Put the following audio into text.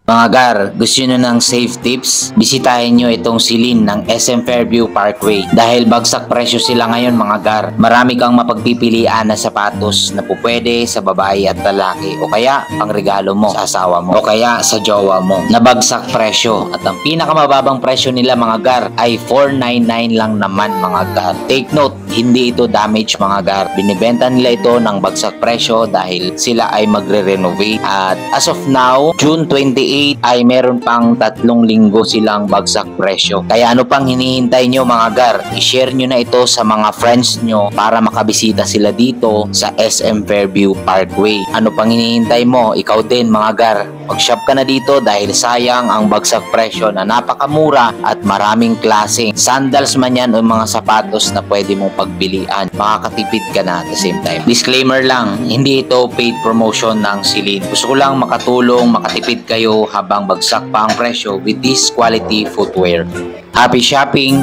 Mga gar, gusto nyo ng safe tips? Bisitahin nyo itong silin ng SM Fairview Parkway dahil bagsak presyo sila ngayon mga gar. Marami kang mapagpipilian na sapatos na pupwede sa babae at lalaki o kaya pang regalo mo sa asawa mo o kaya sa jowa mo. Nabagsak presyo at ang pinakamababang presyo nila mga gar ay $499 lang naman mga gar. Take note, hindi ito damage mga gar. Binibenta nila ito ng bagsak presyo dahil sila ay magre-renovate at as of now, June 28 ay meron pang 3 linggo silang bagsak presyo. Kaya ano pang hinihintay nyo mga gar? I-share nyo na ito sa mga friends nyo para makabisita sila dito sa SM Fairview Parkway. Ano pang hinihintay mo? Ikaw din mga gar. Mag-shop ka na dito dahil sayang ang bagsak presyo na napakamura at maraming klaseng sandals man yan o mga sapatos na pwede mong pagpilian. Makakatipid ka na at the same time. Disclaimer lang, hindi ito paid promotion ng Silin. Gusto ko lang makatulong, makatipid kayo habang bagsak pa ang presyo with this quality footwear. Happy shopping!